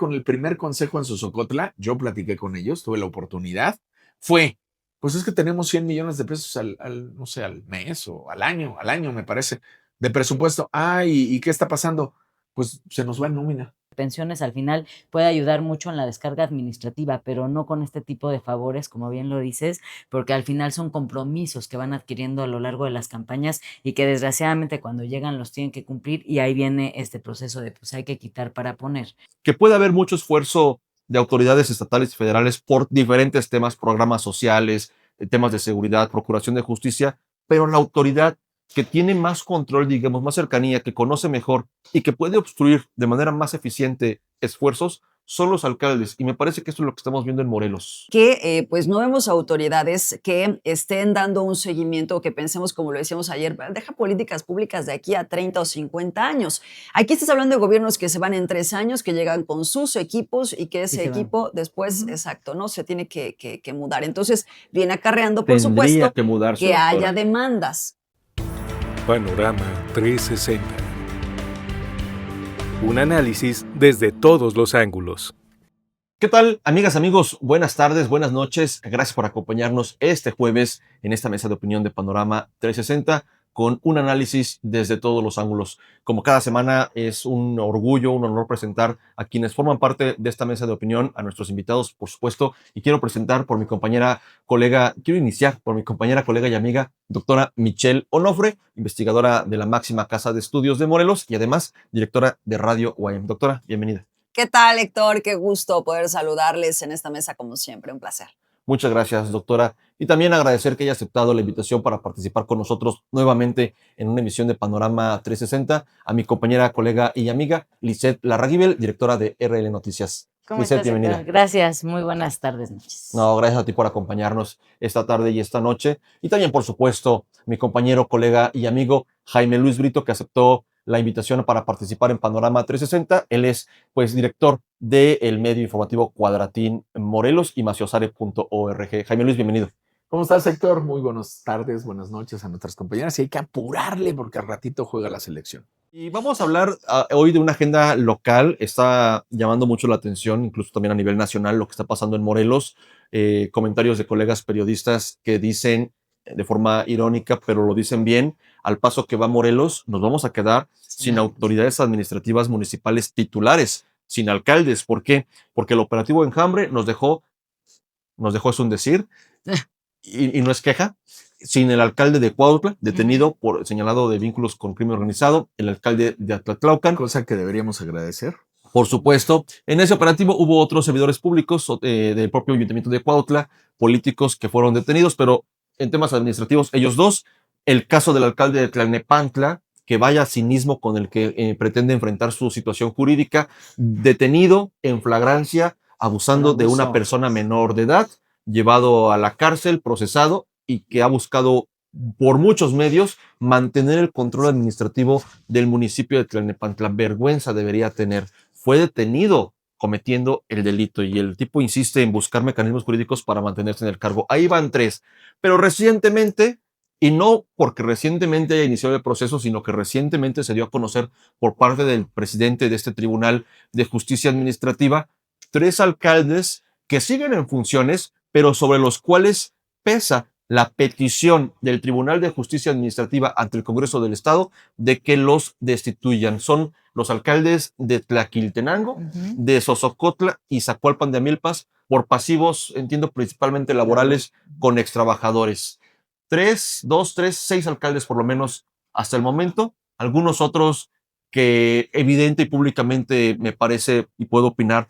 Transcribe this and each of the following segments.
con el primer consejo en Sosocotla, yo platiqué con ellos, tuve la oportunidad, fue, pues es que tenemos 100 millones de pesos no sé, al mes o al año me parece, de presupuesto. ¿Y qué está pasando? Pues se nos va en nómina. Pensiones al final puede ayudar mucho en la descarga administrativa, pero no con este tipo de favores, como bien lo dices, porque al final son compromisos que van adquiriendo a lo largo de las campañas y que desgraciadamente cuando llegan los tienen que cumplir y ahí viene este proceso de pues hay que quitar para poner. Que puede haber mucho esfuerzo de autoridades estatales y federales por diferentes temas, programas sociales, temas de seguridad, procuración de justicia, pero la autoridad que tiene más control, digamos, más cercanía, que conoce mejor y que puede obstruir de manera más eficiente esfuerzos, son los alcaldes. Y me parece que esto es lo que estamos viendo en Morelos. Que pues no vemos autoridades que estén dando un seguimiento, que pensemos, como lo decíamos ayer, deja políticas públicas de aquí a 30 o 50 años. Aquí estás hablando de gobiernos que se van en 3 años, que llegan con sus equipos y que ese equipo después, exacto, ¿no? Se tiene que mudar. Entonces viene acarreando, por supuesto, que mudarse, que doctora. haya demandas. Panorama 360. Un análisis desde todos los ángulos. ¿Qué tal, amigas, amigos? Buenas tardes, buenas noches. Gracias por acompañarnos este jueves en esta mesa de opinión de Panorama 360 con un análisis desde todos los ángulos. Como cada semana es un orgullo, un honor presentar a quienes forman parte de esta mesa de opinión, a nuestros invitados, por supuesto, y quiero presentar por mi compañera, colega, quiero iniciar por mi compañera, colega y amiga, doctora Michelle Onofre, investigadora de la máxima casa de estudios de Morelos y además directora de Radio UAM. Doctora, bienvenida. ¿Qué tal, Héctor? Qué gusto poder saludarles en esta mesa como siempre. Un placer. Muchas gracias, doctora. Y también agradecer que haya aceptado la invitación para participar con nosotros nuevamente en una emisión de Panorama 360 a mi compañera, colega y amiga, Lisette Larraguibel, directora de RL Noticias. ¿Cómo Lisette, estás, bienvenida. Héctor? Gracias, muy buenas tardes, noches. No, gracias a ti por acompañarnos esta tarde y esta noche. Y también, por supuesto, mi compañero, colega y amigo Jaime Luis Brito, que aceptó la invitación para participar en Panorama 360. Él es, pues, director del medio informativo Cuadratín Morelos y maciosare.org. Jaime Luis, bienvenido. ¿Cómo estás, Héctor? Muy buenas tardes, buenas noches a nuestras compañeras. Y hay que apurarle porque al ratito juega la selección. Y vamos a hablar hoy de una agenda local. Está llamando mucho la atención, incluso también a nivel nacional, lo que está pasando en Morelos. Comentarios de colegas periodistas que dicen de forma irónica, pero lo dicen bien, al paso que va Morelos, nos vamos a quedar sin autoridades administrativas municipales titulares, sin alcaldes. ¿Por qué? Porque el operativo Enjambre nos dejó, es un decir, y no es queja, sin el alcalde de Cuautla, detenido por señalado de vínculos con crimen organizado, el alcalde de Atlatlaucan. Cosa que deberíamos agradecer. Por supuesto, en ese operativo hubo otros servidores públicos del propio ayuntamiento de Cuautla, políticos que fueron detenidos, pero en temas administrativos, ellos dos. El caso del alcalde de Tlalnepantla, que vaya cinismo con el que pretende enfrentar su situación jurídica, detenido en flagrancia, abusando de una persona menor de edad, llevado a la cárcel, procesado, y que ha buscado por muchos medios mantener el control administrativo del municipio de Tlalnepantla. Vergüenza debería tener. Fue detenido cometiendo el delito y el tipo insiste en buscar mecanismos jurídicos para mantenerse en el cargo. Ahí van 3. Pero recientemente, y no porque recientemente haya iniciado el proceso, sino que recientemente se dio a conocer por parte del presidente de este Tribunal de Justicia Administrativa 3 alcaldes que siguen en funciones, pero sobre los cuales pesa la petición del Tribunal de Justicia Administrativa ante el Congreso del Estado de que los destituyan. Son los alcaldes de Tlaquiltenango, de Sosocotla y Zacualpan de Amilpas, por pasivos, entiendo, principalmente laborales con extrabajadores. 6 alcaldes por lo menos hasta el momento. Algunos otros que evidente y públicamente me parece y puedo opinar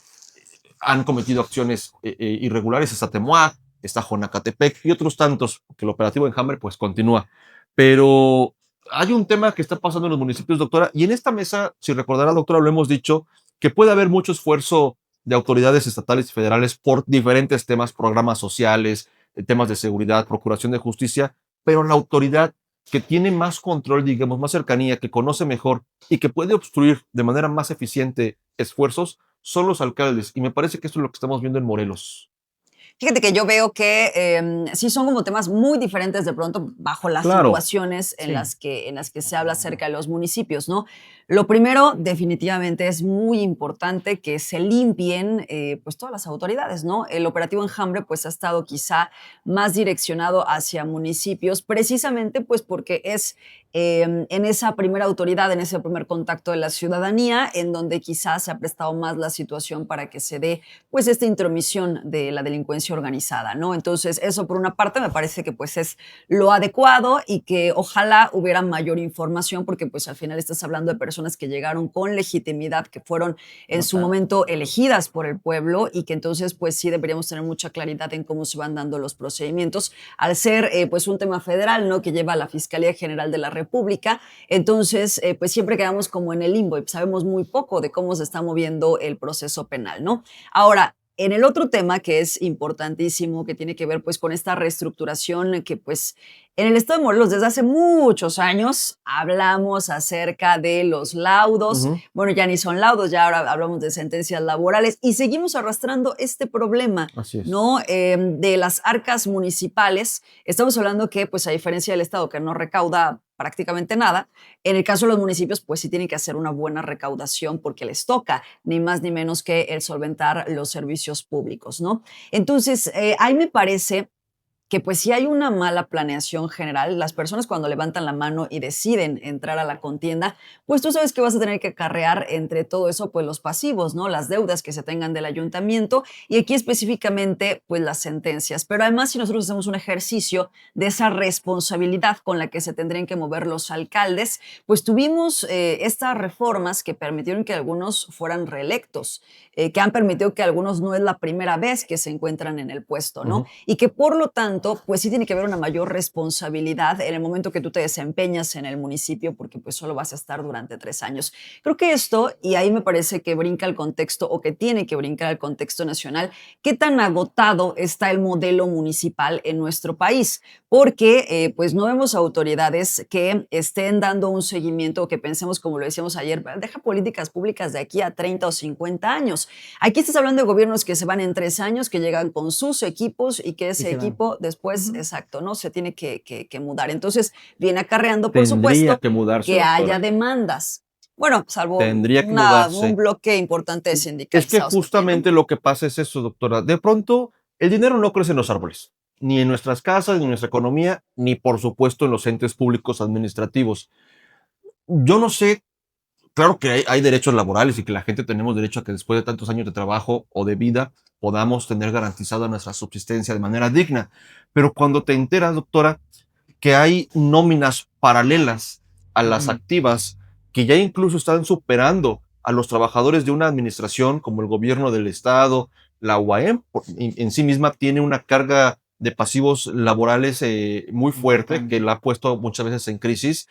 han cometido acciones irregulares. Está Temuac, está Jonacatepec y otros tantos, que el operativo Enjambre pues continúa. Pero hay un tema que está pasando en los municipios, doctora, y en esta mesa, si recordará, doctora, lo hemos dicho, que puede haber mucho esfuerzo de autoridades estatales y federales por diferentes temas, programas sociales, temas de seguridad, procuración de justicia, pero la autoridad que tiene más control, digamos, más cercanía, que conoce mejor y que puede obstruir de manera más eficiente esfuerzos, son los alcaldes. Y me parece que esto es lo que estamos viendo en Morelos. Fíjate que yo veo que sí son como temas muy diferentes de pronto bajo las situaciones en las que se habla acerca de los municipios, ¿no? Lo primero, definitivamente, es muy importante que se limpien pues todas las autoridades, ¿no? El operativo Enjambre pues ha estado quizá más direccionado hacia municipios, precisamente pues porque es en esa primera autoridad, en ese primer contacto de la ciudadanía, en donde quizás se ha prestado más la situación para que se dé pues esta intromisión de la delincuencia organizada, ¿no? Entonces, eso por una parte me parece que pues es lo adecuado y que ojalá hubiera mayor información porque pues al final estás hablando de personas que llegaron con legitimidad, que fueron en su momento elegidas por el pueblo y que entonces pues sí deberíamos tener mucha claridad en cómo se van dando los procedimientos al ser pues un tema federal, ¿no? Que lleva a la Fiscalía General de la República. Entonces pues siempre quedamos como en el limbo y sabemos muy poco de cómo se está moviendo el proceso penal, ¿no? Ahora, en el otro tema que es importantísimo, que tiene que ver pues con esta reestructuración que pues en el estado de Morelos desde hace muchos años hablamos acerca de los laudos, bueno ya ni son laudos, ya ahora hablamos de sentencias laborales y seguimos arrastrando este problema, Así es. ¿no? De las arcas municipales. Estamos hablando que pues a diferencia del estado que no recauda prácticamente nada, en el caso de los municipios, pues sí tienen que hacer una buena recaudación porque les toca, ni más ni menos que el solventar los servicios públicos, ¿no? Entonces, ahí me parece que pues si hay una mala planeación general, las personas cuando levantan la mano y deciden entrar a la contienda, pues tú sabes que vas a tener que acarrear entre todo eso pues los pasivos, ¿no? Las deudas que se tengan del ayuntamiento y aquí específicamente pues las sentencias. Pero además si nosotros hacemos un ejercicio de esa responsabilidad con la que se tendrían que mover los alcaldes, pues tuvimos estas reformas que permitieron que algunos fueran reelectos, que han permitido que algunos no es la primera vez que se encuentran en el puesto, ¿no? Y que por lo tanto pues sí tiene que haber una mayor responsabilidad en el momento que tú te desempeñas en el municipio, porque pues solo vas a estar durante 3 años. Creo que esto, y ahí me parece que brinca el contexto o que tiene que brincar el contexto nacional, qué tan agotado está el modelo municipal en nuestro país, porque pues no vemos autoridades que estén dando un seguimiento o que pensemos, como lo decíamos ayer, deja políticas públicas de aquí a 30 o 50 años. Aquí estás hablando de gobiernos que se van en 3 años, que llegan con sus equipos y que ese equipo después, exacto, ¿no? Se tiene que mudar. Entonces, viene acarreando, por Tendría supuesto, que mudarse, que haya doctora. demandas. Bueno, salvo Tendría que un mudarse. bloque importante de Es que sindicalizados. justamente lo que pasa es eso, doctora. De pronto, el dinero no crece en los árboles, ni en nuestras casas, ni en nuestra economía, ni por supuesto en los entes públicos administrativos. Yo no sé, claro que hay derechos laborales y que la gente tenemos derecho a que después de tantos años de trabajo o de vida podamos tener garantizada nuestra subsistencia de manera digna. Pero cuando te enteras, doctora, que hay nóminas paralelas a las activas que ya incluso están superando a los trabajadores de una administración como el gobierno del estado, la UAM en sí misma tiene una carga de pasivos laborales muy fuerte que la ha puesto muchas veces en crisis.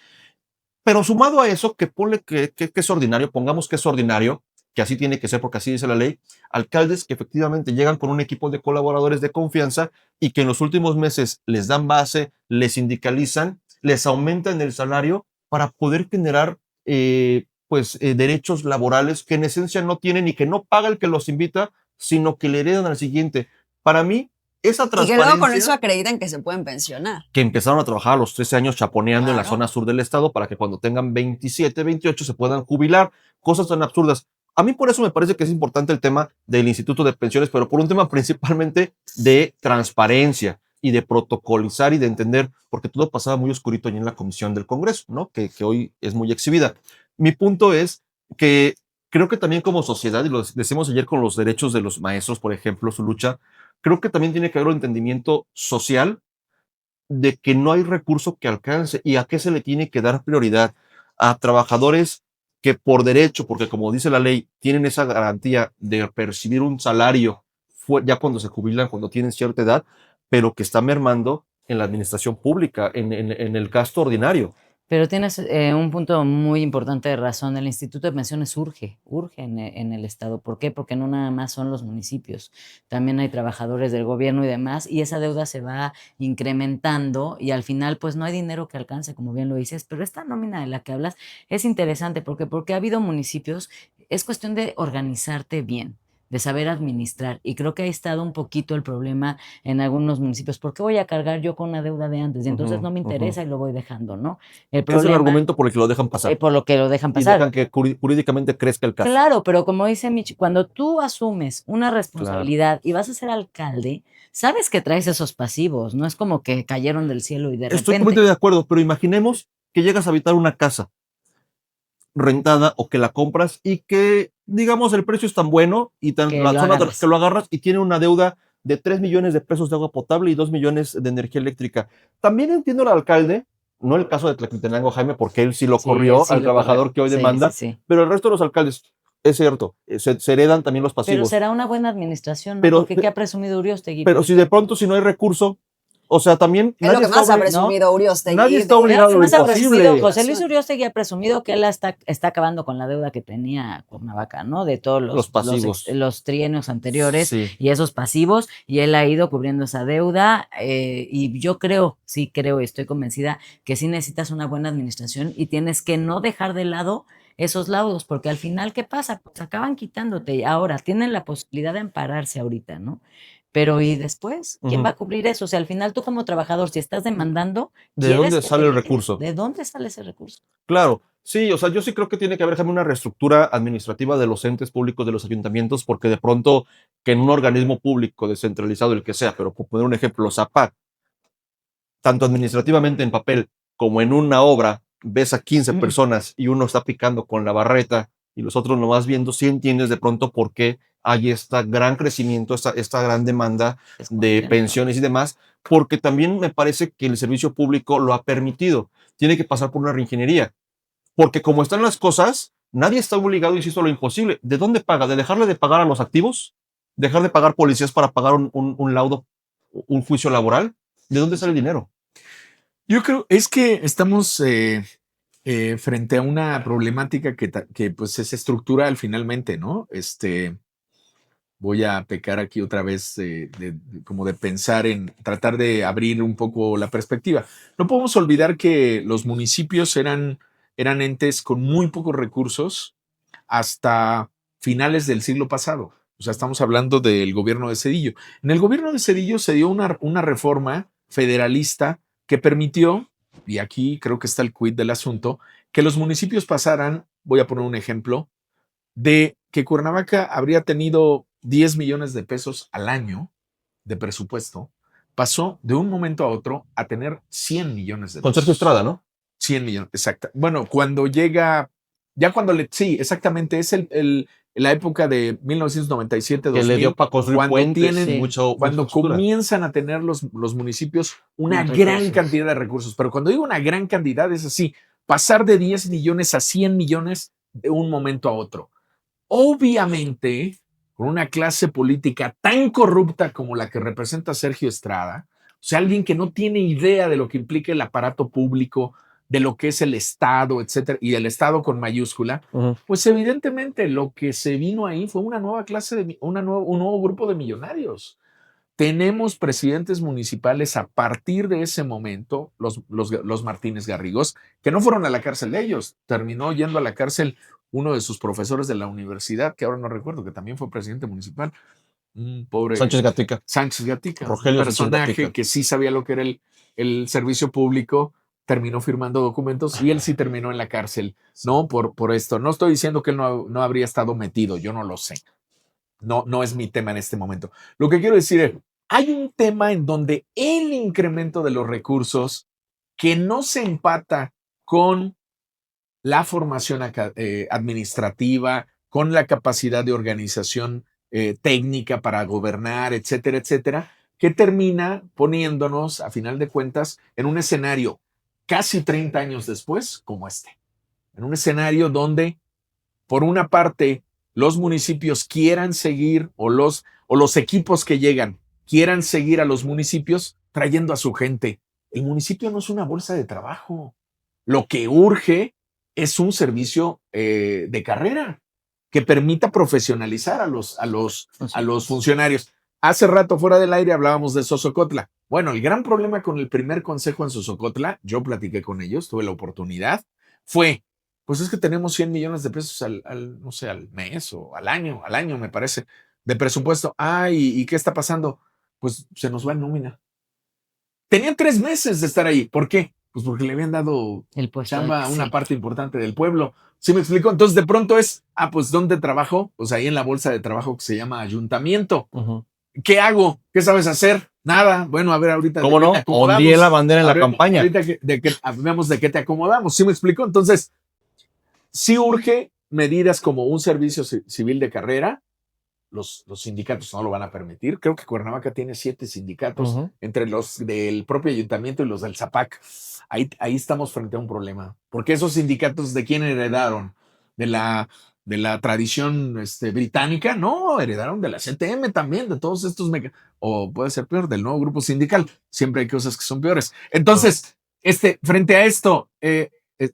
Pero sumado a eso, que ponle que es ordinario, pongamos que es ordinario, que así tiene que ser porque así dice la ley, alcaldes que efectivamente llegan con un equipo de colaboradores de confianza y que en los últimos meses les dan base, les sindicalizan, les aumentan el salario para poder generar derechos laborales que en esencia no tienen y que no paga el que los invita, sino que le heredan al siguiente. Para mí, esa Y que luego con transparencia eso acreditan que se pueden pensionar. que empezaron a trabajar a los 13 años chaponeando en la Claro. zona sur del estado para que cuando tengan 27, 28 se puedan jubilar. Cosas tan absurdas. A mí por eso me parece que es importante el tema del Instituto de Pensiones, pero por un tema principalmente de transparencia y de protocolizar y de entender, porque todo pasaba muy oscurito allí en la comisión del Congreso, ¿no? Que hoy es muy exhibida. Mi punto es que creo que también como sociedad, y lo decimos ayer con los derechos de los maestros, por ejemplo, su lucha, creo que también tiene que haber un entendimiento social de que no hay recurso que alcance y a qué se le tiene que dar prioridad a trabajadores que por derecho, porque como dice la ley, tienen esa garantía de percibir un salario ya cuando se jubilan, cuando tienen cierta edad, pero que está mermando en la administración pública, en el gasto ordinario. Pero tienes un punto muy importante de razón. El Instituto de Pensiones urge en el Estado. ¿Por qué? Porque no nada más son los municipios, también hay trabajadores del gobierno y demás, y esa deuda se va incrementando y al final pues no hay dinero que alcance, como bien lo dices, pero esta nómina de la que hablas es interesante porque ha habido municipios, es cuestión de organizarte bien. de saber administrar. Y creo que ha estado un poquito el problema en algunos municipios. ¿Por qué voy a cargar yo con una deuda de antes? Y entonces no me interesa y lo voy dejando, ¿no? El Es el problema, argumento por el que lo dejan pasar. por lo que lo dejan Y pasar. dejan que jurídicamente crezca el caso. Claro, pero como dice Michi, cuando tú asumes una responsabilidad y vas a ser alcalde, sabes que traes esos pasivos, no es como que cayeron del cielo y de Estoy repente. completamente de acuerdo, pero imaginemos que llegas a habitar una casa rentada o que la compras y que, digamos, el precio es tan bueno y tan Que la lo zona agarras. que lo agarras y tiene una deuda de 3 millones de pesos de agua potable y 2 millones de energía eléctrica. También entiendo al alcalde, no el caso de Tlaquetenango Jaime, porque él sí lo Sí, corrió él sí al lo trabajador corrió. que hoy Sí, demanda, sí, sí. pero el resto de los alcaldes, es cierto, se heredan también los Pero pasivos. será una buena administración, ¿no? Pero- Porque ¿qué ha presumido Uriostegui? Pero si de pronto si no hay recurso, o sea, también Es lo que más ha obli- presumido Uriostegui. nadie está de- obligado a lo Además ha imposible. presumido, José Luis Uriostegui ha presumido que él está acabando con la deuda que tenía Cuernavaca, ¿no? De todos Los pasivos. los trienios anteriores Sí. y esos pasivos, y él ha ido cubriendo esa deuda, y yo creo, sí creo y estoy convencida que sí necesitas una buena administración y tienes que no dejar de lado esos laudos, porque al final, ¿qué pasa? Pues acaban quitándote y ahora tienen la posibilidad de ampararse ahorita, ¿no? Pero ¿y después? ¿Quién Ujú. va a cubrir eso? O sea, al final tú como trabajador, si estás demandando, ¿De ¿quieres dónde que sale te el quiten? recurso? ¿De dónde sale ese recurso? Claro, sí, o sea, yo sí creo que tiene que haber Jaime, una reestructura administrativa de los entes públicos de los ayuntamientos, porque de pronto que en un organismo público descentralizado, el que sea, pero por poner un ejemplo, ZAPAC, tanto administrativamente en papel como en una obra, ves a 15 Ujú. personas y uno está picando con la barreta y los otros nomás viendo, sí entiendes de pronto por qué hay este gran crecimiento, esta gran demanda Es de complejo. pensiones y demás, porque también me parece que el servicio público lo ha permitido. Tiene que pasar por una reingeniería, porque como están las cosas, nadie está obligado, insisto, a lo imposible. ¿De dónde paga? ¿De dejarle de pagar a los activos? ¿Dejar de pagar policías para pagar un laudo, un juicio laboral? ¿De dónde sale el dinero? Yo creo, es que estamos frente a una problemática que pues es estructural finalmente, ¿no? Voy a pecar aquí otra vez como de pensar en tratar de abrir un poco la perspectiva. No podemos olvidar que los municipios eran entes con muy pocos recursos hasta finales del siglo pasado. O sea, estamos hablando del gobierno de Zedillo. En el gobierno de Zedillo se dio una reforma federalista que permitió, y aquí creo que está el quid del asunto, que los municipios pasaran, voy a poner un ejemplo, de que Cuernavaca habría tenido 10 millones de pesos al año de presupuesto, pasó de un momento a otro a tener 100 millones de Con pesos. Sergio Estrada, ¿no? 100 millones, exacto. Bueno, cuando llega, ya cuando sí, exactamente, es la época de 1997, Que 2000, le dio para construir cuando puentes tienen, y mucho, cuando mucha infraestructura. comienzan a tener los municipios una Más gran recursos. cantidad de recursos. Pero cuando digo una gran cantidad, es así, pasar de 10 millones a 100 millones de un momento a otro. Obviamente, con una clase política tan corrupta como la que representa Sergio Estrada, o sea, alguien que no tiene idea de lo que implica el aparato público, de lo que es el Estado, etcétera, y el Estado con mayúscula, pues evidentemente lo que se vino ahí fue una nueva clase un nuevo grupo de millonarios. Tenemos presidentes municipales a partir de ese momento, los Martínez Garrigos, que no fueron a la cárcel de ellos, terminó yendo a la cárcel uno de sus profesores de la universidad, que ahora no recuerdo, que también fue presidente municipal, un pobre Sánchez Gatica. Sánchez Gatica, Rogelio un Sánchez personaje Gatica. que sí sabía lo que era el servicio público, terminó firmando documentos y él sí terminó en la cárcel, ¿no? Por esto. No estoy diciendo que él no habría estado metido, yo no lo sé. No es mi tema en este momento. Lo que quiero decir es, hay un tema en donde el incremento de los recursos que no se empata con la formación administrativa, con la capacidad de organización técnica para gobernar, etcétera, etcétera, que termina poniéndonos, a final de cuentas, en un escenario casi 30 años después, como este. En un escenario donde, por una parte, los municipios quieran seguir o los equipos que llegan quieran seguir a los municipios trayendo a su gente. El municipio no es una bolsa de trabajo. Lo que urge es un servicio de carrera que permita profesionalizar a los funcionarios. Hace rato fuera del aire hablábamos de Sosocotla. Bueno, el gran problema con el primer consejo en Sosocotla, yo platiqué con ellos, tuve la oportunidad, fue, pues es que tenemos 100 millones de pesos no sé, al mes o al año me parece, de presupuesto. ¿Y qué está pasando? Pues se nos va en nómina. Tenían 3 meses de estar ahí. ¿Por qué? Pues porque le habían dado El puesto. chamba a una Sí. parte importante del pueblo. ¿Sí me explico? Entonces de pronto pues ¿dónde trabajo? Pues ahí en la bolsa de trabajo que se llama ayuntamiento. Ujú. ¿Qué hago? ¿Qué sabes hacer? Nada. Bueno, a ver ahorita. ¿Cómo ¿de qué no? te acomodamos? Ondeé la bandera en A la ver, campaña. Ahorita veamos de qué te acomodamos. ¿Sí me explico? Entonces, sí urge medidas como un servicio civil de carrera. Los sindicatos no lo van a permitir. Creo que Cuernavaca tiene 7 sindicatos, Ujú. entre los del propio ayuntamiento y los del ZAPAC. Ahí estamos frente a un problema. Porque esos sindicatos, ¿de quién heredaron? ¿De la tradición británica? No, heredaron de la CTM también, de todos estos o puede ser peor, del nuevo grupo sindical. Siempre hay cosas que son peores. Entonces, frente a esto,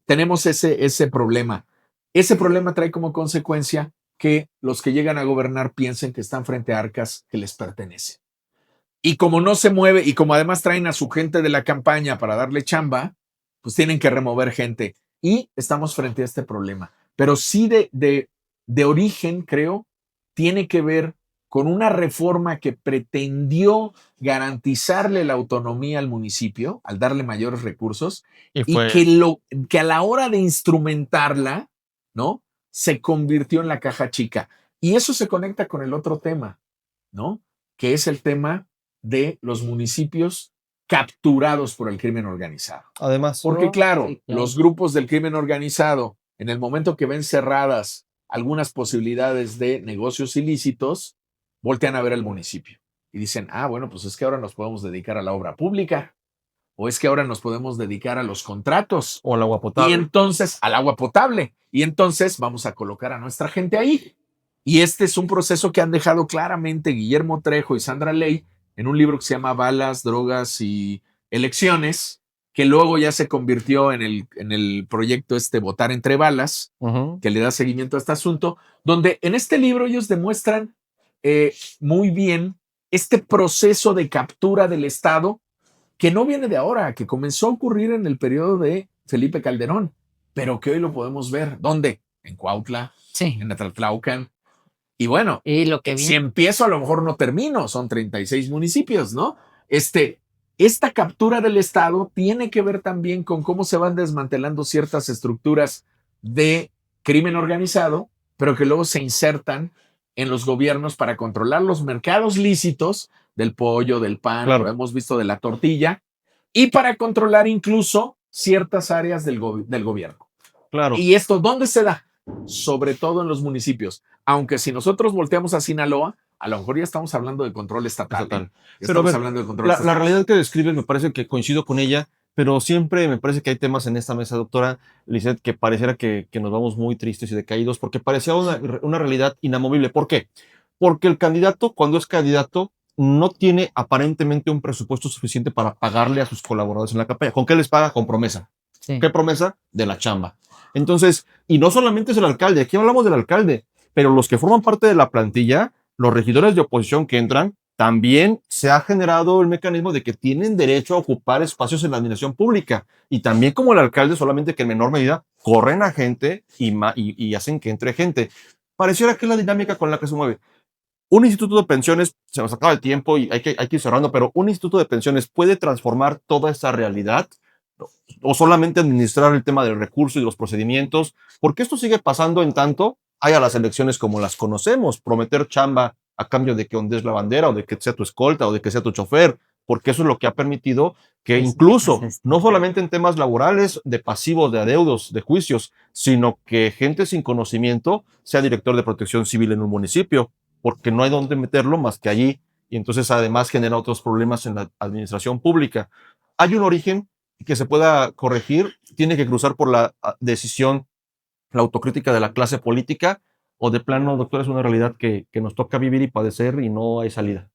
tenemos ese problema. Ese problema trae como consecuencia que los que llegan a gobernar piensen que están frente a arcas que les pertenecen. Y como no se mueve, y como además traen a su gente de la campaña para darle chamba, pues tienen que remover gente. Y estamos frente a este problema. Pero sí de origen, creo, tiene que ver con una reforma que pretendió garantizarle la autonomía al municipio, al darle mayores recursos, Y y fue, que a la hora de instrumentarla, ¿no? Se convirtió en la caja chica. Y eso se conecta con el otro tema, ¿no? Que es el tema de los municipios capturados por el crimen organizado. además, Porque claro, Sí, claro. los grupos del crimen organizado, en el momento que ven cerradas algunas posibilidades de negocios ilícitos, voltean a ver al municipio y dicen, bueno, pues es que ahora nos podemos dedicar a la obra pública, o es que ahora nos podemos dedicar a los contratos, o el agua y potable. entonces al agua potable, y entonces vamos a colocar a nuestra gente ahí. Y este es un proceso que han dejado claramente Guillermo Trejo y Sandra Ley en un libro que se llama Balas, Drogas y Elecciones, que luego ya se convirtió en el proyecto Votar entre Balas, Ujú. que le da seguimiento a este asunto, donde en este libro ellos demuestran muy bien este proceso de captura del Estado que no viene de ahora, que comenzó a ocurrir en el periodo de Felipe Calderón, pero que hoy lo podemos ver. ¿Dónde? En Cuautla, Sí. en Atlatlaucan. Y bueno, Y lo que si viene. empiezo a lo mejor no termino, son 36 municipios, ¿no? Esta captura del Estado tiene que ver también con cómo se van desmantelando ciertas estructuras de crimen organizado, pero que luego se insertan en los gobiernos para controlar los mercados lícitos del pollo, del pan, Claro. lo hemos visto de la tortilla, y para controlar incluso ciertas áreas del gobierno. Claro. ¿Y esto dónde se da? Sobre todo en los municipios. Aunque si nosotros volteamos a Sinaloa, a lo mejor ya estamos hablando de control estatal. Estatal. Ya Pero, estamos a ver, hablando de control La estatal. realidad que describes me parece que coincido con ella, pero siempre me parece que hay temas en esta mesa, doctora Lisette, que pareciera que nos vamos muy tristes y decaídos, porque parecía una realidad inamovible. ¿Por qué? Porque el candidato, cuando es candidato, no tiene aparentemente un presupuesto suficiente para pagarle a sus colaboradores en la campaña. ¿Con qué les paga? Con promesa. Sí. ¿Qué promesa? De la chamba. Entonces, y no solamente es el alcalde, aquí hablamos del alcalde, pero los que forman parte de la plantilla, los regidores de oposición que entran, también se ha generado el mecanismo de que tienen derecho a ocupar espacios en la administración pública. Y también como el alcalde, solamente que en menor medida, corren a gente y hacen que entre gente. Pareciera que es la dinámica con la que se mueve. Un instituto de pensiones, se nos acaba el tiempo y hay que ir cerrando, pero un instituto de pensiones puede transformar toda esa realidad o solamente administrar el tema del recurso y de los procedimientos, porque esto sigue pasando en tanto haya las elecciones como las conocemos, prometer chamba a cambio de que ondees la bandera o de que sea tu escolta o de que sea tu chofer, porque eso es lo que ha permitido que Es- incluso, es esto. no solamente en temas laborales, de pasivos, de adeudos, de juicios, sino que gente sin conocimiento sea director de protección civil en un municipio, porque no hay dónde meterlo más que allí, y entonces además genera otros problemas en la administración pública. Hay un origen que se pueda corregir, tiene que cruzar por la decisión, la autocrítica de la clase política, o de plano, doctor, es una realidad que nos toca vivir y padecer y no hay salida.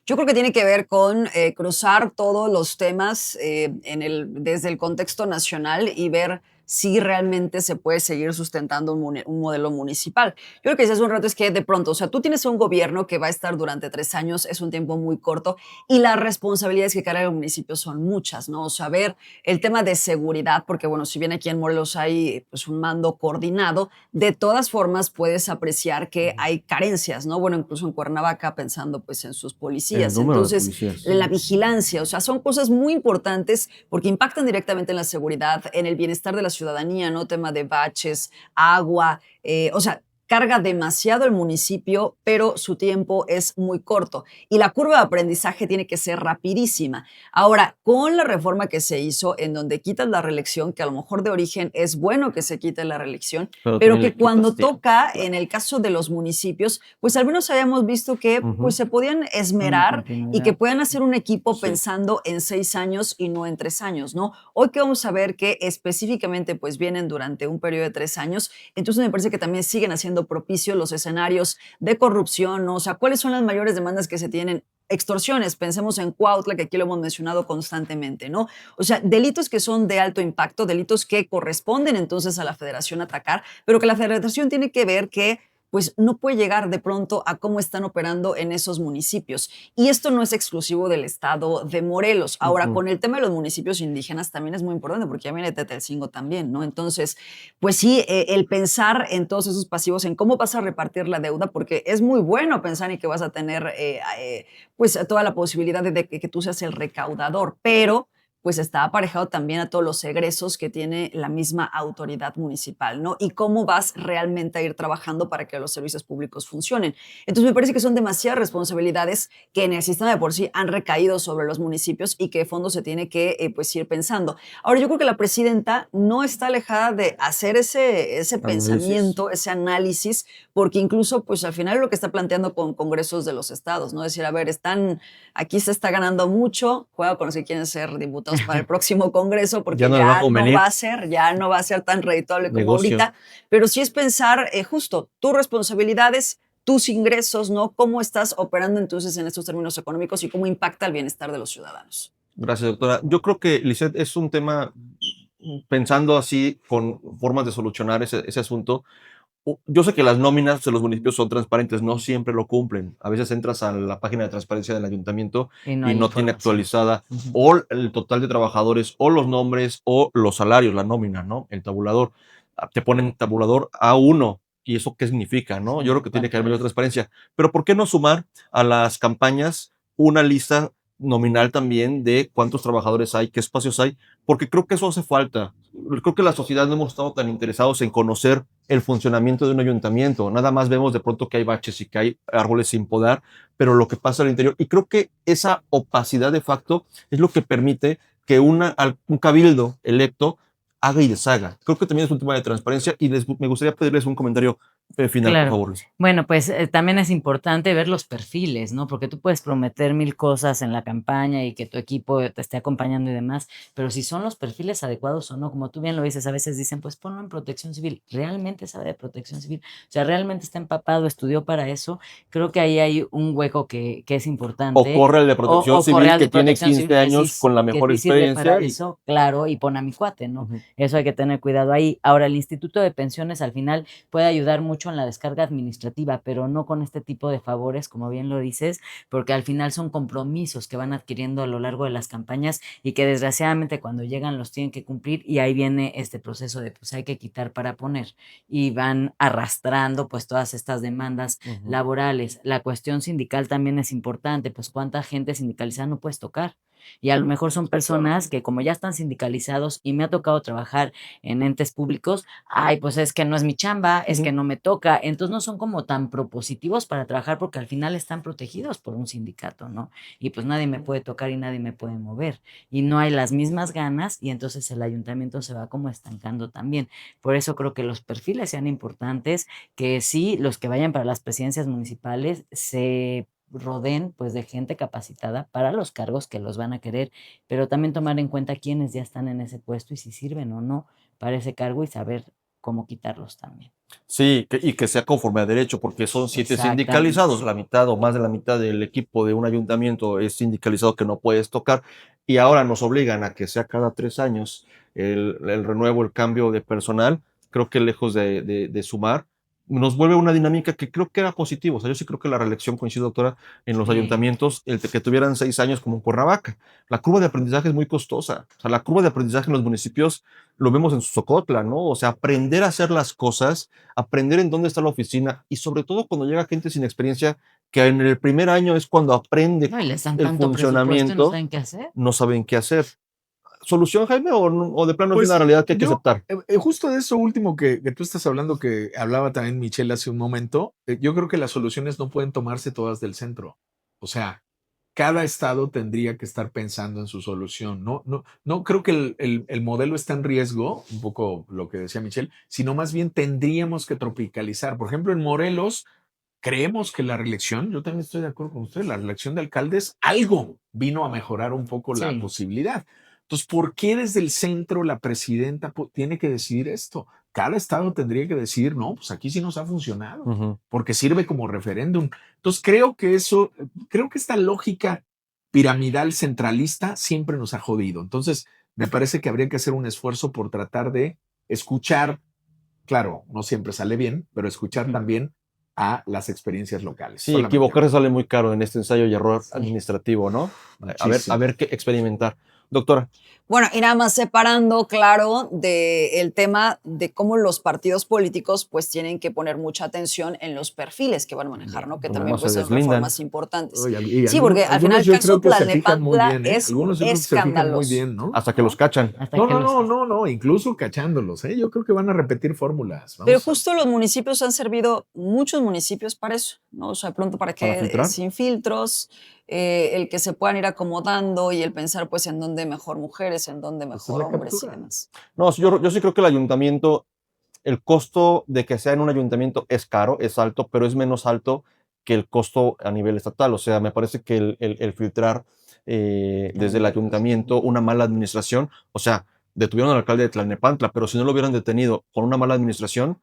Yo creo que tiene que ver con cruzar todos los temas desde el contexto nacional y ver si realmente se puede seguir sustentando un modelo municipal. Yo lo que decía hace un rato es que de pronto, o sea, tú tienes un gobierno que va a estar durante 3 años, es un tiempo muy corto, y las responsabilidades que carga el municipio son muchas, ¿no? O sea, ver el tema de seguridad, porque bueno, si bien aquí en Morelos hay pues un mando coordinado, de todas formas puedes apreciar que hay carencias, ¿no? Bueno, incluso en Cuernavaca pensando pues en sus El policías. número de Entonces, policías. en la vigilancia, o sea, son cosas muy importantes porque impactan directamente en la seguridad, en el bienestar de la ciudadanía, ¿no? Tema de baches, agua, o sea, carga demasiado el municipio, pero su tiempo es muy corto y la curva de aprendizaje tiene que ser rapidísima. Ahora, con la reforma que se hizo en donde quitas la reelección, que a lo mejor de origen es bueno que se quite la reelección, pero también que le cuando quitas tiempo, toca, claro. en el caso de los municipios, pues al menos habíamos visto que Ujú. pues se podían Una esmerar y que continuidad. puedan hacer un equipo Sí. pensando en 6 años y no en 3 años, ¿no? Hoy que vamos a ver que específicamente pues vienen durante un periodo de 3 años, entonces me parece que también siguen haciendo propicios los escenarios de corrupción, ¿no? O sea, ¿cuáles son las mayores demandas que se tienen? Extorsiones, pensemos en Cuautla, que aquí lo hemos mencionado constantemente, ¿no? O sea, delitos que son de alto impacto, delitos que corresponden entonces a la federación atacar, pero que la federación tiene que ver que pues no puede llegar de pronto a cómo están operando en esos municipios. Y esto no es exclusivo del estado de Morelos. Ahora, Ujú. con el tema de los municipios indígenas también es muy importante porque ya viene Tetelcingo también, ¿no? Entonces, pues sí, el pensar en todos esos pasivos, en cómo vas a repartir la deuda, porque es muy bueno pensar en que vas a tener pues toda la posibilidad de que tú seas el recaudador, pero pues está aparejado también a todos los egresos que tiene la misma autoridad municipal, ¿no? Y cómo vas realmente a ir trabajando para que los servicios públicos funcionen. Entonces me parece que son demasiadas responsabilidades que en el sistema de por sí han recaído sobre los municipios y que de fondo se tiene que pues ir pensando. Ahora yo creo que la presidenta no está alejada de hacer ese Análisis. pensamiento, ese análisis, porque incluso pues al final es lo que está planteando con congresos de los estados, ¿no? Decir, a ver, aquí se está ganando mucho, juega con los que quieren ser diputados para el próximo congreso, porque Ya no le va a ya no convenir. ya no va a ser tan redituable como Negocio. ahorita, pero sí es pensar justo tus responsabilidades, tus ingresos, ¿no? Cómo estás operando entonces en estos términos económicos y cómo impacta el bienestar de los ciudadanos. Gracias, doctora. Yo creo que, Lisette, es un tema, pensando así, con formas de solucionar ese asunto. Yo sé que las nóminas de los municipios son transparentes, no siempre lo cumplen. A veces entras a la página de transparencia del ayuntamiento Y no y hay no tiene información. actualizada Ujú. o el total de trabajadores, o los nombres, o los salarios, la nómina, ¿no? El tabulador. Te ponen tabulador A1. ¿Y eso qué significa, no? Sí, Yo creo que tiene que haber mayor ¿cuánto es? transparencia. Pero ¿por qué no sumar a las campañas una lista nominal también de cuántos trabajadores hay, qué espacios hay? Porque creo que eso hace falta. Creo que la sociedad no hemos estado tan interesados en conocer el funcionamiento de un ayuntamiento. Nada más vemos de pronto que hay baches y que hay árboles sin podar, pero lo que pasa al interior. Y creo que esa opacidad de facto es lo que permite que un cabildo electo haga y deshaga. Creo que también es un tema de transparencia y me gustaría pedirles un comentario final, por Claro. favor. Bueno, pues también es importante ver los perfiles, ¿no? Porque tú puedes prometer 1000 cosas en la campaña y que tu equipo te esté acompañando y demás, pero si son los perfiles adecuados o no, como tú bien lo dices, a veces dicen, pues ponlo en protección civil. ¿Realmente sabe de protección civil? O sea, ¿realmente está empapado, estudió para eso? Creo que ahí hay un hueco que es O importante. corre el de protección O civil corre al que de tiene protección 15 civil años con la que mejor sí sirve para experiencia. eso, claro, y pon a mi cuate, ¿no? Ujú. Eso hay que tener cuidado ahí. Ahora, el Instituto de Pensiones al final puede ayudar mucho en la descarga administrativa, pero no con este tipo de favores, como bien lo dices, porque al final son compromisos que van adquiriendo a lo largo de las campañas y que desgraciadamente cuando llegan los tienen que cumplir y ahí viene este proceso de pues hay que quitar para poner y van arrastrando pues todas estas demandas Ujú. laborales. La cuestión sindical también es importante, pues cuánta gente sindicalizada no puedes tocar. Y a lo mejor son personas que como ya están sindicalizados y me ha tocado trabajar en entes públicos, ay, pues es que no es mi chamba, es que Ujú. no me toca. Entonces no son como tan propositivos para trabajar porque al final están protegidos por un sindicato, ¿no? Y pues nadie me puede tocar y nadie me puede mover. Y no hay las mismas ganas y entonces el ayuntamiento se va como estancando también. Por eso creo que los perfiles sean importantes, que sí, los que vayan para las presidencias municipales se rodeen pues de gente capacitada para los cargos que los van a querer, pero también tomar en cuenta quiénes ya están en ese puesto y si sirven o no para ese cargo y saber cómo quitarlos también. Sí, y que sea conforme a derecho, porque son 7 Exactamente. sindicalizados, la mitad o más de la mitad del equipo de un ayuntamiento es sindicalizado que no puedes tocar, y ahora nos obligan a que sea cada 3 años. el renuevo, el cambio de personal, creo que lejos de sumar, nos vuelve una dinámica que creo que era positivo. O sea, yo sí creo que la reelección, coincido, doctora, en los Sí. ayuntamientos, el que tuvieran 6 años como en Cuernavaca. La curva de aprendizaje es muy costosa. O sea, la curva de aprendizaje en los municipios lo vemos en Socotla, ¿no? O sea, aprender a hacer las cosas, aprender en dónde está la oficina y sobre todo cuando llega gente sin experiencia, que en el primer año es cuando aprende No, y les dan el tanto presupuesto y no funcionamiento, saben qué hacer. no saben qué hacer. ¿Solución, Jaime, o de plano Pues, es una realidad que hay que yo, aceptar? justo de eso último que tú estás hablando, que hablaba también Michelle hace un momento, yo creo que las soluciones no pueden tomarse todas del centro. O sea, cada estado tendría que estar pensando en su solución. No creo que el modelo está en riesgo, un poco lo que decía Michelle, sino más bien tendríamos que tropicalizar. Por ejemplo, en Morelos, creemos que la reelección, yo también estoy de acuerdo con usted, la reelección de alcaldes algo vino a mejorar un poco la Sí. posibilidad. Entonces, ¿por qué desde el centro la presidenta tiene que decidir esto? Cada estado tendría que decir, no, pues aquí sí nos ha funcionado, Ujú. porque sirve como referéndum. Entonces, creo que esta lógica piramidal centralista siempre nos ha jodido. Entonces, me parece que habría que hacer un esfuerzo por tratar de escuchar, claro, no siempre sale bien, pero escuchar Ujú. también a las experiencias locales. Sí, solamente. equivocarse sale muy caro en este ensayo y error Sí. administrativo, ¿no? Muchísimo. A ver qué experimentar. Doctora, Bueno, y nada más separando, claro, del tema de cómo los partidos políticos pues tienen que poner mucha atención en los perfiles que van a manejar, ¿no? Que Como también más pues se son deslindan. reformas importantes. Oye, Sí, algunos- porque al final algunos el yo caso creo que se fijan muy Tlalnepantla bien, ¿eh? es Algunos yo creo que se fijan muy escandaloso. bien, ¿no? Hasta que los cachan. Hasta No, que los- no, incluso cachándolos, ¿eh? Yo creo que van a repetir fórmulas. Pero Vamos a- justo los municipios han servido, muchos municipios para eso, ¿no? O sea, de pronto para ¿Para que filtrar? sin filtros, el que se puedan ir acomodando y el pensar pues en dónde mejor mujeres, en dónde Pues es mejor la hombres y captura. demás. No, yo sí creo que el ayuntamiento, el costo de que sea en un ayuntamiento es caro, es alto, pero es menos alto que el costo a nivel estatal. O sea, me parece que el filtrar desde el ayuntamiento una mala administración, o sea, detuvieron al alcalde de Tlalnepantla, pero si no lo hubieran detenido con una mala administración,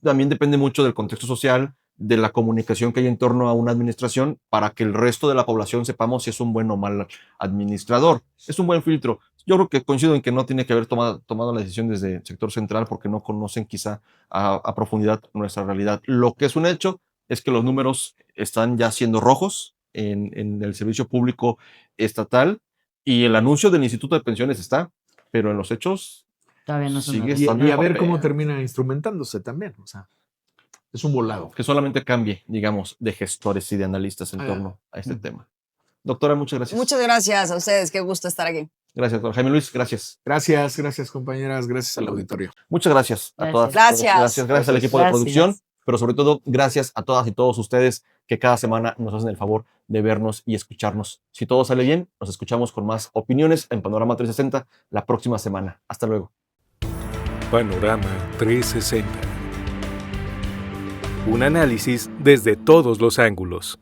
también depende mucho del contexto social, de la comunicación que hay en torno a una administración, para que el resto de la población sepamos si es un buen o mal administrador. Es un buen filtro. Yo creo que coincido en que no tiene que haber tomado la decisión desde el sector central porque no conocen quizá a profundidad nuestra realidad. Lo que es un hecho es que los números están ya siendo rojos en el servicio público estatal y el anuncio del Instituto de Pensiones está, pero en los hechos Todavía no son sigue una estando Y en a ver papel. cómo termina instrumentándose también. O sea, es un volado. Que solamente cambie, digamos, de gestores y de analistas en Ah, torno a este tema. Doctora, muchas gracias. Muchas gracias a ustedes, qué gusto estar aquí. Gracias, doctor Jaime Luis, gracias. Gracias, compañeras. Gracias al auditorio. Muchas gracias a Gracias. todas. Gracias. Gracias al equipo de Gracias. producción, pero sobre todo gracias a todas y todos ustedes que cada semana nos hacen el favor de vernos y escucharnos. Si todo sale bien, nos escuchamos con más opiniones en Panorama 360 la próxima semana. Hasta luego. Panorama 360. Un análisis desde todos los ángulos.